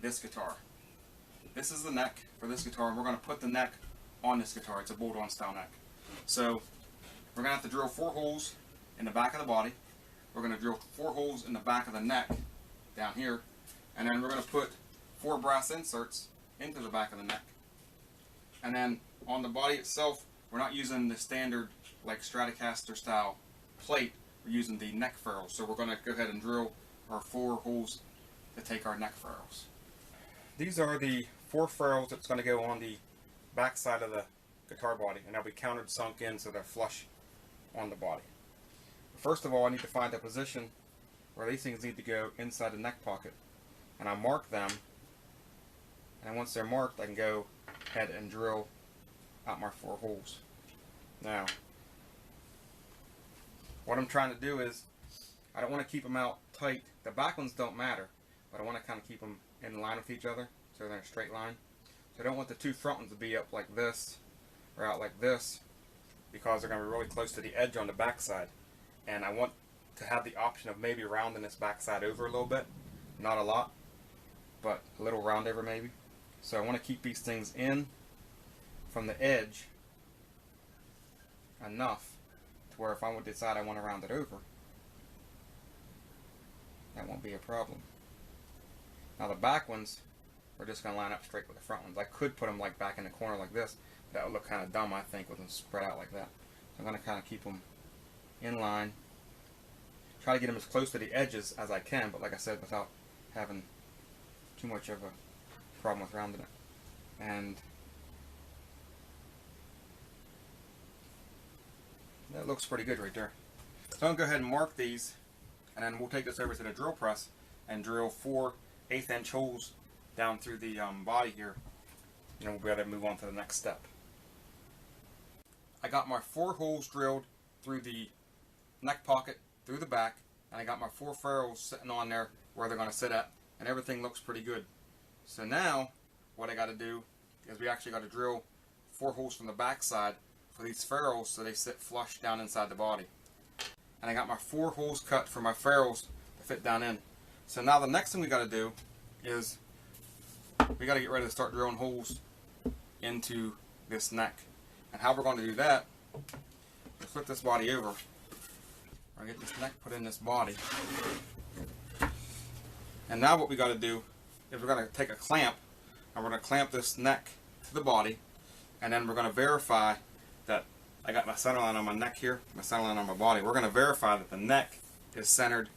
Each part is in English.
this guitar. This is the neck for this guitar, and we're going to put the neck on this guitar. It's a bolt-on style neck. So we're going to have to drill 4 holes in the back of the body. We're going to drill 4 holes in the back of the neck down here, and then we're going to put 4 brass inserts into the back of the neck. And then on the body itself, we're not using the standard like Stratocaster style plate. We're using the neck ferrules. So we're going to go ahead and drill our 4 holes to take our neck ferrules. These are the 4 ferrules that's going to go on the back side of the guitar body, and they'll be countered sunk in so they're flush on the body. First of all, I need to find a position where these things need to go inside the neck pocket, and I mark them, and once they're marked I can go ahead and drill out my 4 holes. Now what I'm trying to do is, I don't want to keep them out tight. The back ones don't matter, but I want to kind of keep them in line with each other so they're in a straight line. So I don't want the 2 front ones to be up like this or out like this, because they're going to be really close to the edge on the back side. And I want to have the option of maybe rounding this back side over a little bit. Not a lot, but a little round over maybe. So I want to keep these things in from the edge enough to where if I would decide I want to round it over, that won't be a problem. Now the back ones, we're just going to line up straight with the front ones. I could put them like back in the corner like this. That would look kind of dumb, I think, with them spread out like that. So I'm going to kind of keep them in line. Try to get them as close to the edges as I can, but like I said, without having too much of a problem with rounding it. And that looks pretty good right there. So I'm going to go ahead and mark these, and then we'll take this over to the drill press and drill 4 1/8" holes down through the body here, and we'll be able to move on to the next step. I got my 4 holes drilled through the neck pocket, through the back, and I got my 4 ferrules sitting on there where they're going to sit at, and everything looks pretty good. So now what I got to do is we actually got to drill 4 holes from the back side for these ferrules so they sit flush down inside the body. And I got my 4 holes cut for my ferrules to fit down in. So now the next thing we got to do is we got to get ready to start drilling holes into this neck. And how we're going to do that, we'll flip this body over. I'll get this neck put in this body. And now what we got to do is we're going to take a clamp, and we're going to clamp this neck to the body, and then we're going to verify that I got my center line on my neck here, my center line on my body. We're going to verify that the neck is centered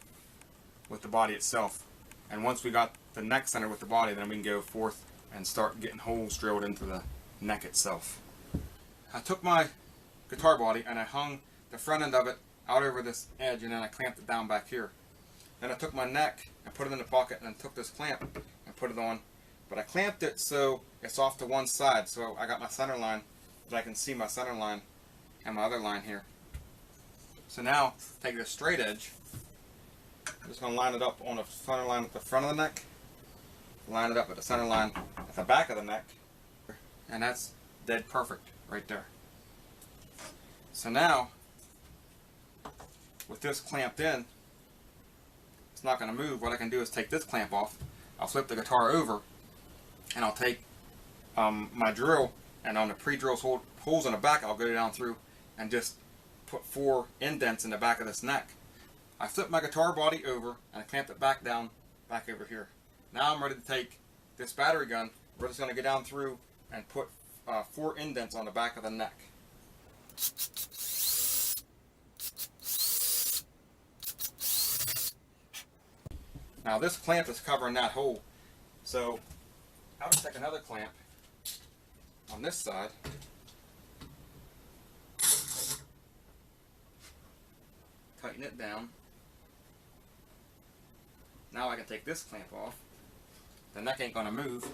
with the body itself. And once we got the neck centered with the body, then we can go forth and start getting holes drilled into the neck itself. I took my guitar body and I hung the front end of it out over this edge, and then I clamped it down back here. Then I took my neck and put it in the pocket, and then took this clamp and put it on. But I clamped it so it's off to one side, so I got my center line, but I can see my center line and my other line here. So now, take this straight edge, I'm just going to line it up on the center line at the front of the neck, line it up with the center line at the back of the neck, and that's dead perfect right there. So now, with this clamped in, it's not going to move. What I can do is take this clamp off, I'll flip the guitar over, and I'll take my drill, and on the pre-drill holes in the back, I'll go down through and just put 4 indents in the back of this neck. I flipped my guitar body over and I clamped it back down, back over here. Now I'm ready to take this battery gun. We're just going to go down through and put 4 indents on the back of the neck. Now this clamp is covering that hole, so I'll just take another clamp on this side, tighten it down. Now I can take this clamp off. The neck ain't going to move.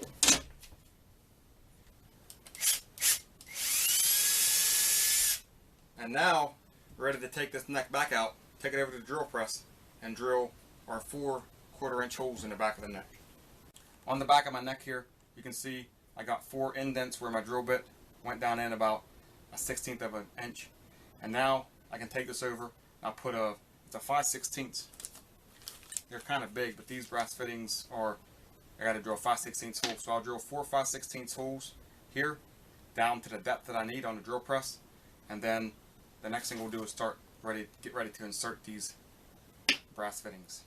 And now we're ready to take this neck back out, take it over to the drill press, and drill our 4 1/4" holes in the back of the neck. On the back of my neck here, you can see I got 4 indents where my drill bit went down in about a 1/16 of an inch. And now I can take this over. I'll put it's a 5/16. They're kind of big, but these brass fittings are I got to drill 5/16 holes. So I'll drill 4 5/16 holes here down to the depth that I need on the drill press, and then the next thing we'll do is get ready to insert these brass fittings.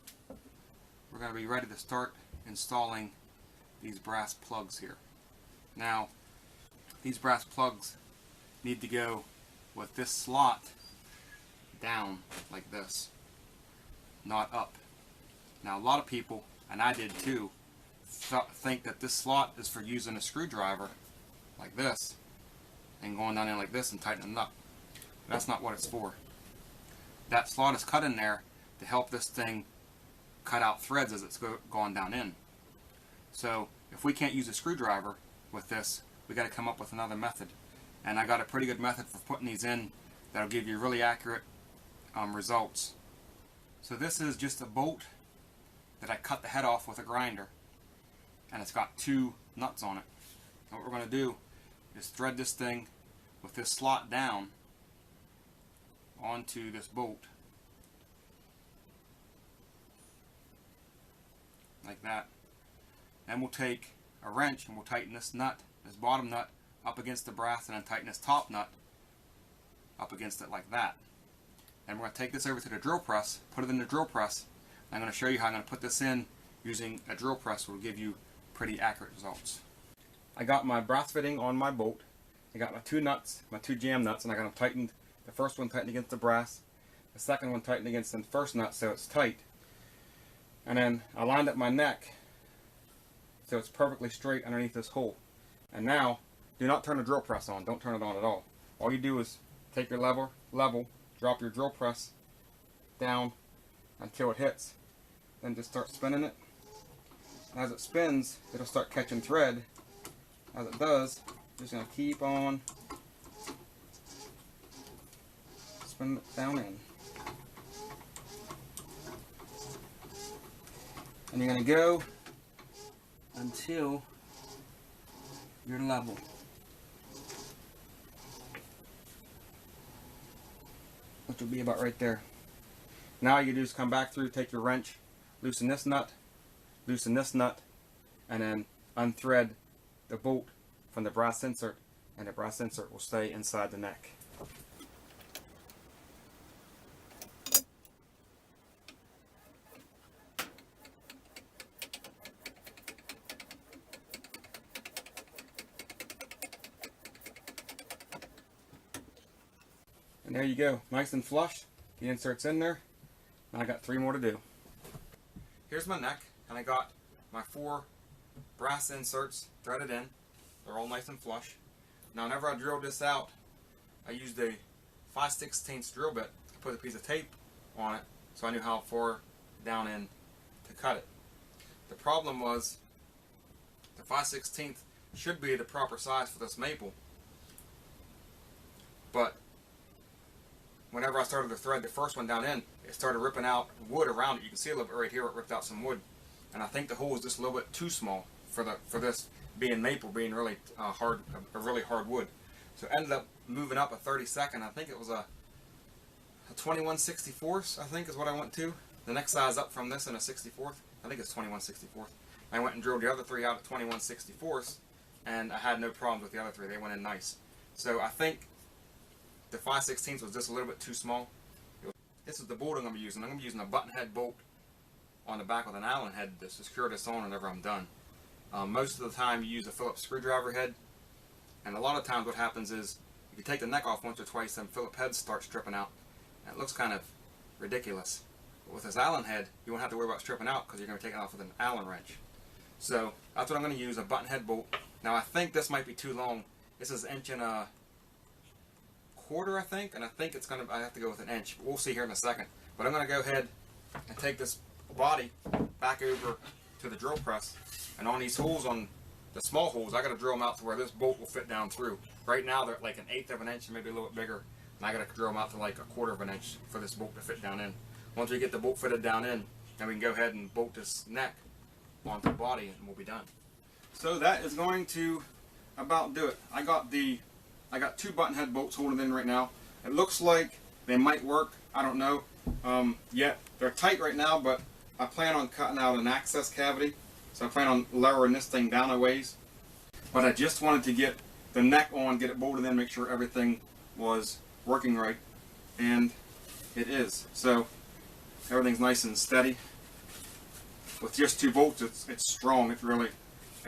We're going to be ready to start installing these brass plugs here. Now, these brass plugs need to go with this slot down like this, not up. Now, a lot of people, and I did too, think that this slot is for using a screwdriver like this and going down in like this and tightening it up. That's not what it's for. That slot is cut in there to help this thing cut out threads as it's going down in. So if we can't use a screwdriver with this, we got to come up with another method. And I got a pretty good method for putting these in that'll give you really accurate results. So this is just a bolt that I cut the head off with a grinder, and it's got 2 nuts on it. And what we're going to do is thread this thing with this slot down onto this bolt like that. Then we'll take a wrench and we'll tighten this nut, this bottom nut, up against the brass, and then tighten this top nut up against it like that. And we're going to take this over to the drill press, put it in the drill press. I'm going to show you how I'm going to put this in using a drill press, which will give you pretty accurate results. I got my brass fitting on my bolt. I got my 2 nuts, my 2 jam nuts, and I got them tightened. The first one tightened against the brass, the second one tightened against the first nut so it's tight. And then I lined up my neck so it's perfectly straight underneath this hole. And now, do not turn the drill press on. Don't turn it on at all. All you do is take your level, drop your drill press down until it hits. Then just start spinning it. As it spins, it'll start catching thread. As it does, just going to keep on spinning it down in. And you're going to go until you're level. Which will be about right there. Now all you do is come back through, take your wrench, loosen this nut, and then unthread the bolt from the brass insert, and the brass insert will stay inside the neck. And there you go, nice and flush. The insert's in there, and I got 3 more to do. Here's my neck, and I got my 4 brass inserts threaded in. They're all nice and flush. Now whenever I drilled this out, I used a 5/16 drill bit to put a piece of tape on it so I knew how far down in to cut it. The problem was the 5/16 should be the proper size for this maple, but whenever I started to thread the first one down in, it started ripping out wood around it. You can see a little bit right here, it ripped out some wood. And I think the hole is just a little bit too small for this being maple, being really hard, a really hard wood. So I ended up moving up a 32nd. I think it was a 21/64, I think is what I went to. The next size up from this in a 64th, I think it's 21/64. I went and drilled the other 3 out at 21/64, and I had no problems with the other 3. They went in nice. So I think the 5/16 was just a little bit too small. This is the bolt I'm going to be using. I'm going to be using a button head bolt on the back with an Allen head to secure this on whenever I'm done. Most of the time you use a Phillips screwdriver head, and a lot of times what happens is if you take the neck off once or twice, then Phillips heads start stripping out, and it looks kind of ridiculous. But with this Allen head, you won't have to worry about stripping out because you're going to take it off with an Allen wrench. So that's what I'm going to use, a button head bolt. Now I think this might be too long. This is 1 1/4 inch, I think, and I think it's going to, I have to go with 1 inch. We'll see here in a second. But I'm going to go ahead and take this body back over to the drill press, and on these holes, on the small holes, I got to drill them out to where this bolt will fit down through. Right now they're like 1/8 of an inch, maybe a little bit bigger, and I got to drill them out to like 1/4 of an inch for this bolt to fit down in. Once we get the bolt fitted down in, then we can go ahead and bolt this neck onto the body, and we'll be done. So that is going to about do it. I got 2 button head bolts holding in right now. It looks like they might work. I don't know yet. They're tight right now, but I plan on cutting out an access cavity So I plan on lowering this thing down a ways. But I just wanted to get the neck on, get it bolted in, make sure everything was working right. And it is. So everything's nice and steady. With just 2 bolts, it's strong. It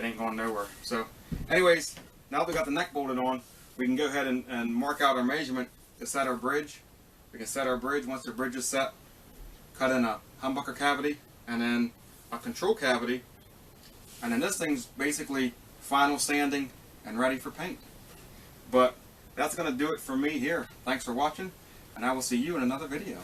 ain't going nowhere. So anyways, now that we got the neck bolted on, we can go ahead and mark out our measurement to set our bridge. We can set our bridge. Once the bridge is set, cut in a humbucker cavity and then a control cavity. And then this thing's basically final sanding and ready for paint. But that's going to do it for me here. Thanks for watching, and I will see you in another video.